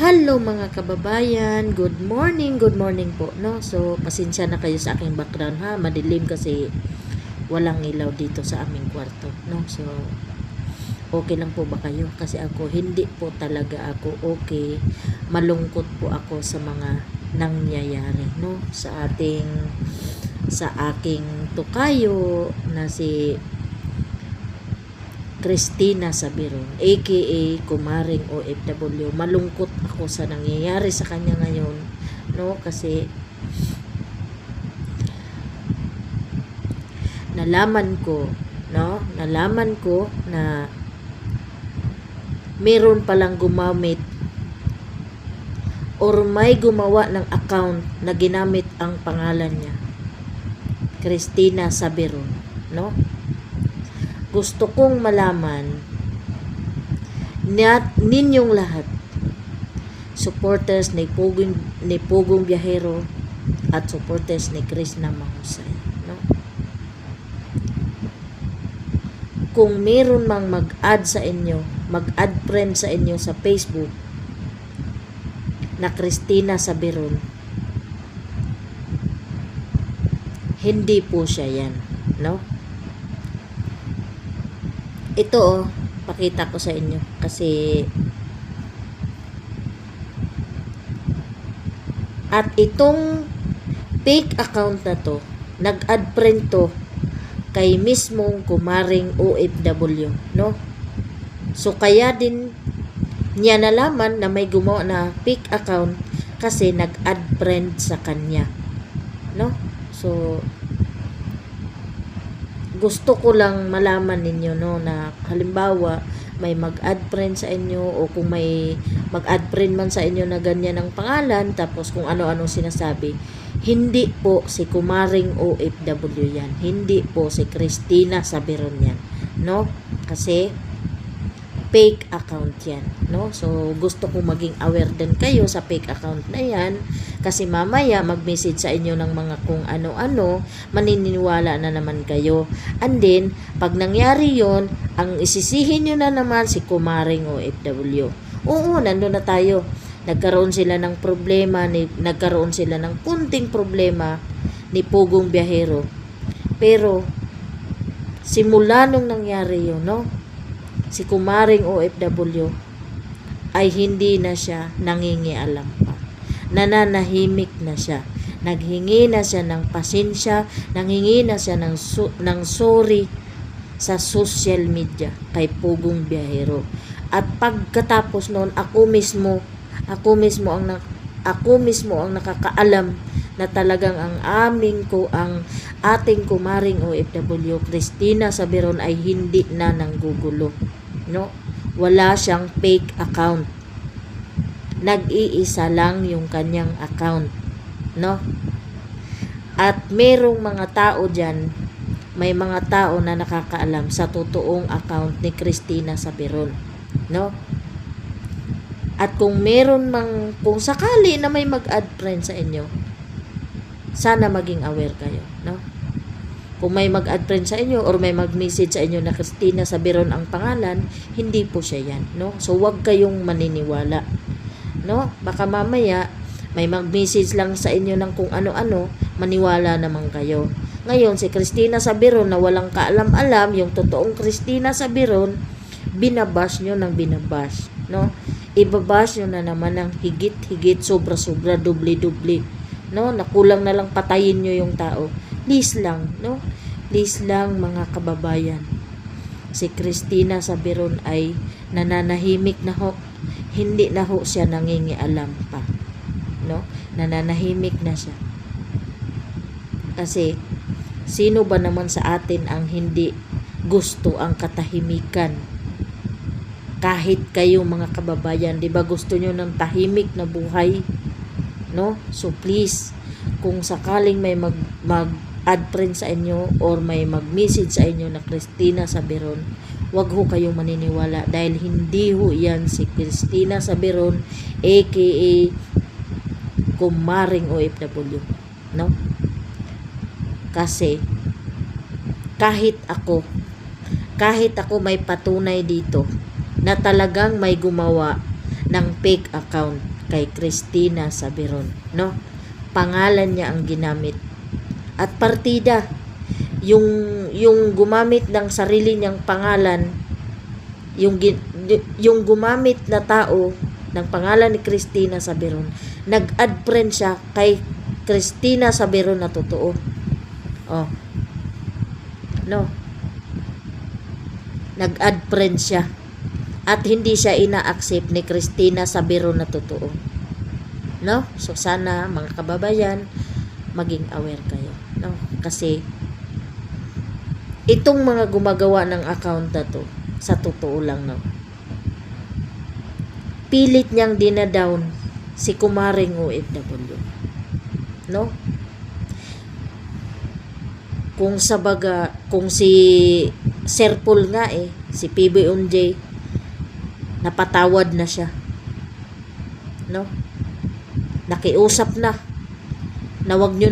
Hello mga kababayan, good morning po, no? So, pasensya na kayo sa aking background ha, madilim kasi walang ilaw dito sa aming kwarto, no? So, okay lang po ba kayo? Kasi ako, hindi po talaga ako okay, malungkot po ako sa mga nangyayari, no? Sa aking tukayo na si Christina Sabiron, aka Kumaring OFW. Malungkot ako sa nangyayari sa kanya ngayon, no? Kasi nalaman ko na meron palang gumamit or may gumawa ng account na ginamit ang pangalan niya, Christina Sabiron, no? Gusto kong malaman ninyong lahat, supporters ni Pugong Biyahero at supporters ni Chris na Mahusay, no? Kung meron mang mag-add friend sa inyo sa Facebook na Christina Sabiron, hindi po siya yan, no? Ito pakita ko sa inyo kasi at itong fake account na to, nag-add friend to kay mismong Kumaring OFW, no? So kaya din niya nalaman na may gumawa na fake account kasi nag-add friend sa kanya, no? So gusto ko lang malaman ninyo, no, na halimbawa may mag-add friend sa inyo o kung may mag-add friend man sa inyo na ganyan ang pangalan tapos kung ano-ano sinasabi, hindi po si Kumaring OFW yan, hindi po si Christina Sabiron yan, no? Kasi fake account yan, no? So gusto ko maging aware din kayo sa fake account na yan kasi mamaya mag-message sa inyo ng mga kung ano-ano, maniniwala na naman kayo. And then pag nangyari yon, ang isisihin nyo na naman si Kumaring OFW. Oo, nandun na tayo. Nagkaroon sila ng kunting problema ni Pugong Biyahero. Pero simula nung nangyari yun, no, si Kumaring OFW ay hindi na siya nangingialam pa. Nananahimik na siya. Naghingi na siya ng pasensya, nanghingi na siya ng sorry sa social media kay Pugong Biyahero. At pagkatapos noon, ako mismo ang nakakaalam na talagang ang ating Kumaring OFW Christina Sabiron ay hindi na nanggugulo, no? Wala siyang fake account. Nag-iisa lang yung kanyang account, no? At merong mga tao diyan, may mga tao na nakakaalam sa totoong account ni Christina Sabiron, no? At kung sakali na may mag-add friend sa inyo, sana maging aware kayo, no? Kung may mag-add friend sa inyo or may mag-message sa inyo na Christina Sabiron ang pangalan, hindi po siya yan, no? So wag kayong maniniwala, no? Baka mamaya may mag-message lang sa inyo ng kung ano-ano, maniwala naman kayo. Ngayon si Christina Sabiron na walang kaalam-alam, yung totoong Christina Sabiron, binabash nyo ng binabash, no? Ibabash nyo na naman ng higit-higit, sobra-sobra, dubli-dubli, no? Nakulang na lang patayin nyo yung tao. Please lang, no? Please lang mga kababayan. Si Christina Sabiron ay nananahimik na ho. Hindi na ho siya nangingialam pa, no? Nananahimik na siya. Kasi sino ba naman sa atin ang hindi gusto ang katahimikan? Kahit kayo mga kababayan, 'di ba gusto nyo ng tahimik na buhay, no? So please, kung sakaling may mag-add friend sa inyo or may mag-message sa inyo na Christina Sabiron, wag ho kayong maniniwala dahil hindi ho yan si Christina Sabiron aka Kumaring OFW, no? Kasi kahit ako may patunay dito na talagang may gumawa ng fake account kay Christina Sabiron, no? Pangalan niya ang ginamit. At partida, yung gumamit ng sarili niyang pangalan, yung gumamit na tao ng pangalan ni Christina Sabiron, nag-add friend siya kay Christina Sabiron na totoo. Oh. No. Nag-add friend siya. At hindi siya ina-accept ni Christina Sabiron na totoo. No? So sana mga kababayan, maging aware kayo. No? Kasi itong mga gumagawa ng account na to, sa totoo lang, no? Pilit niyang dinadown si kumaring OFW. No? Kung si Sir Paul nga si PBOJ, napatawad na siya. No? Nakiusap na wag nyo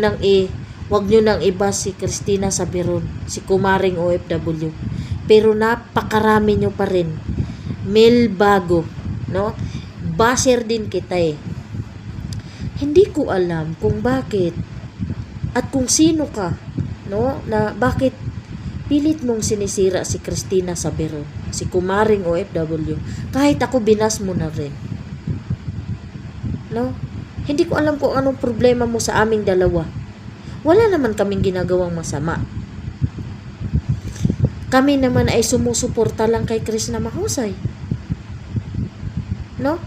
nang iba si Christina Sabiron, si kumaring OFW. Pero napakarami nyo pa rin. Mel bago, no? Baser din kita Hindi ko alam kung bakit at kung sino ka, no? Na bakit pilit mong sinisira si Christina Sabiron, si kumaring OFW, kahit ako binas mo na rin. No? Hindi ko alam kung anong problema mo sa aming dalawa. Wala naman kaming ginagawang masama. Kami naman ay sumusuporta lang kay Chris na mahusay. No?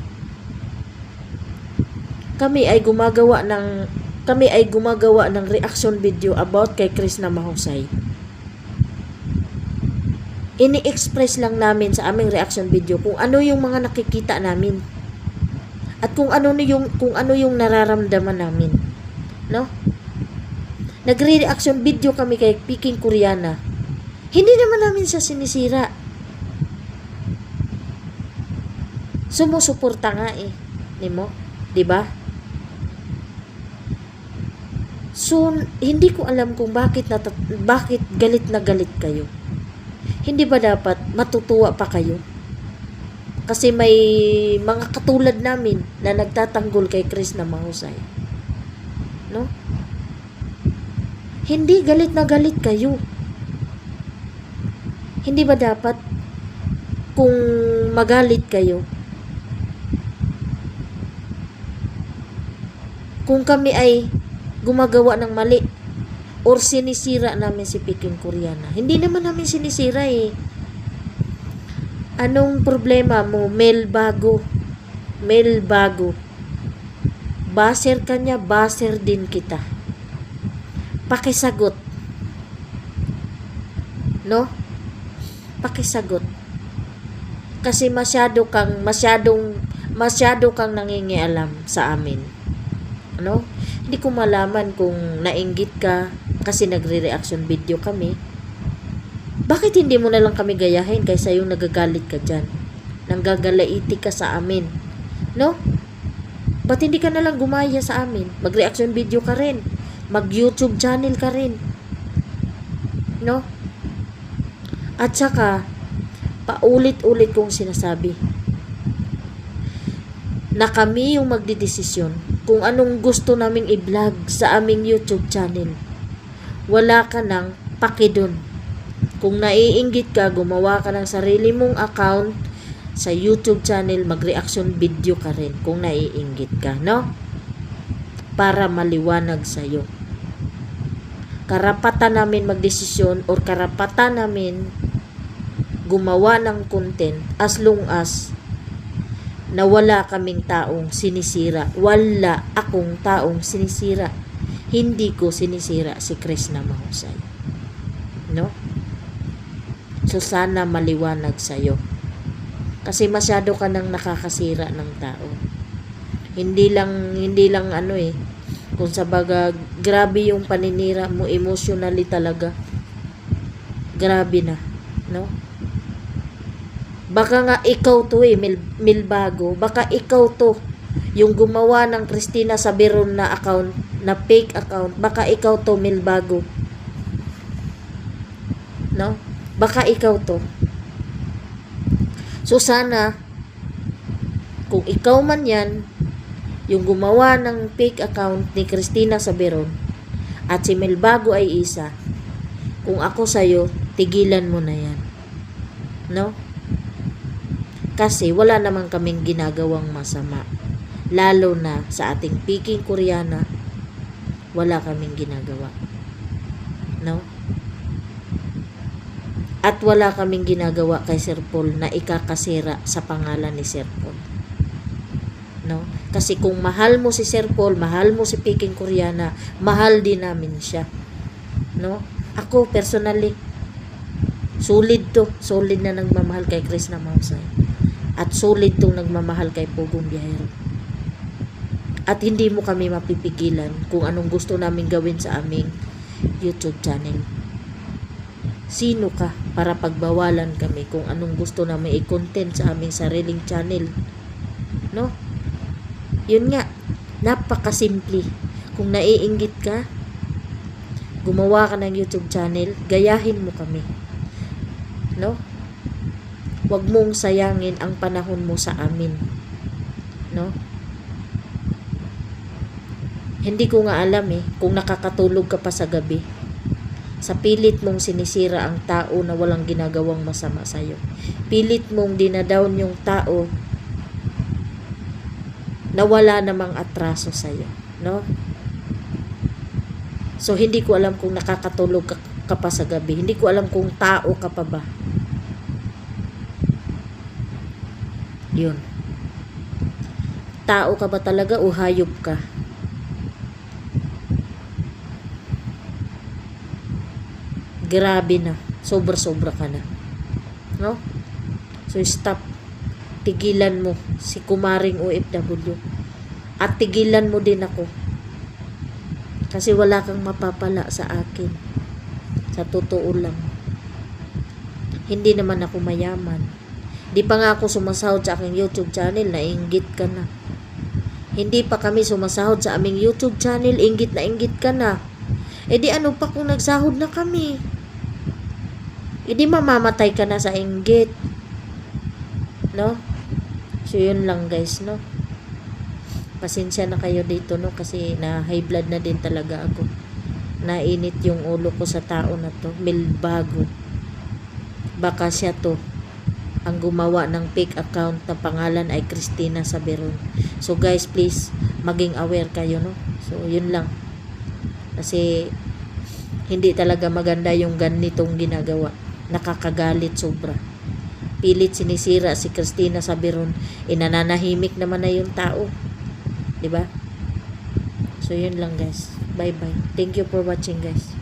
Kami ay gumagawa ng reaction video about kay Chris na mahusay. Ini-express lang namin sa aming reaction video kung ano yung mga nakikita namin. At kung ano yung nararamdaman namin. No? Nagre-reaction video kami kay Peking Koreana. Hindi naman namin siya sinisira. Sumusuporta nga nimo, 'di ba? So, hindi ko alam kung bakit galit na galit kayo. Hindi ba dapat matutuwa pa kayo? Kasi may mga katulad namin na nagtatanggol kay Chris na mahusay. No? Hindi galit na galit kayo. Hindi ba dapat kung magalit kayo, kung kami ay gumagawa ng mali or sinisira namin si Peking Koreana? Hindi naman namin sinisira Anong problema mo? Mel bago. Baser ka niya, baser din kita. Pakisagot. No? Pakisagot. Kasi masyado kang nangingialam sa amin. Ano? Hindi ko malaman kung nainggit ka kasi nagre-reaction video kami. Bakit hindi mo na lang kami gayahin kaysa yung nagagalit ka dyan? Nanggagalaiti ka sa amin. No? Ba't hindi ka na lang gumaya sa amin? Mag-reaction video ka rin. Mag-YouTube channel ka rin. No? At saka, paulit-ulit kong sinasabi na kami yung magdidesisyon kung anong gusto naming i-vlog sa aming YouTube channel. Wala ka nang paki dun. Kung naiinggit ka, gumawa ka ng sarili mong account sa YouTube channel, mag-reaction video ka rin kung naiinggit ka, no? Para maliwanag sa'yo. Karapatan namin magdesisyon or karapatan namin gumawa ng content as long as na wala kaming taong sinisira. Wala akong taong sinisira. Hindi ko sinisira si Chris na mahusay. No? So sana maliwanag sa'yo. Kasi masyado ka nang nakakasira ng tao. Hindi lang kung sabaga grabe yung paninira mo emotionally talaga. Grabe na, no? Baka nga ikaw to Milbago, baka ikaw to yung gumawa ng Christina Sabiron na account, na fake account, baka ikaw to Milbago. No? Baka ikaw to. So sana kung ikaw man yan, Yung gumawa ng fake account ni Christina Saberon at si Melbago ay isa, kung ako sa'yo, tigilan mo na yan. No? Kasi wala naman kaming ginagawang masama. Lalo na sa ating Peking Koreana, wala kaming ginagawa. No? At wala kaming ginagawa kay Sir Paul na ikakasira sa pangalan ni Sir Paul. No? Kasi kung mahal mo si Sir Paul, mahal mo si Peking Koreana, mahal din namin siya. No? Ako personally, solid na nagmamahal kay Chris na Mausay. At solid tong nagmamahal kay Pugong Biyahero. At hindi mo kami mapipigilan kung anong gusto namin gawin sa aming YouTube channel. Sino ka para pagbawalan kami kung anong gusto namin i-content sa aming sariling channel? No? Yun nga, napakasimple. Kung naiinggit ka, gumawa ka ng YouTube channel, gayahin mo kami. No? Huwag mong sayangin ang panahon mo sa amin. No? Hindi ko nga alam kung nakakatulog ka pa sa gabi. Sa pilit mong sinisira ang tao na walang ginagawang masama sa'yo. Pilit mong dinadown yung tao na wala namang atraso sa'yo. No? So, hindi ko alam kung nakakatulog ka pa sa gabi. Hindi ko alam kung tao ka pa ba. Yun. Tao ka ba talaga o hayop ka? Grabe na. Sobra-sobra ka na. No? So, stop. Tigilan mo si kumaring OFW. At tigilan mo din ako. Kasi wala kang mapapala sa akin. Sa totoo lang. Hindi naman ako mayaman. Di pa nga ako sumasahod sa aking YouTube channel, nainggit ka na. Hindi pa kami sumasahod sa aming YouTube channel, inggit ka na. E di ano pa kung nagsahod na kami? E di mamamatay ka na sa inggit. No? So yun lang guys, no? Pasensya na kayo dito, no? Kasi na high blood na din talaga ako. Nainit yung ulo ko sa tao na to. Melbago. Baka siya to ang gumawa ng fake account na pangalan ay Christina Saberon. So guys, please, maging aware kayo, no? So yun lang. Kasi hindi talaga maganda yung ganitong ginagawa. Nakakagalit sobra. Pilit sinisira si Christina Saberon, inananahimik naman na yung tao. 'Di ba? So yun lang guys. Bye bye. Thank you for watching guys.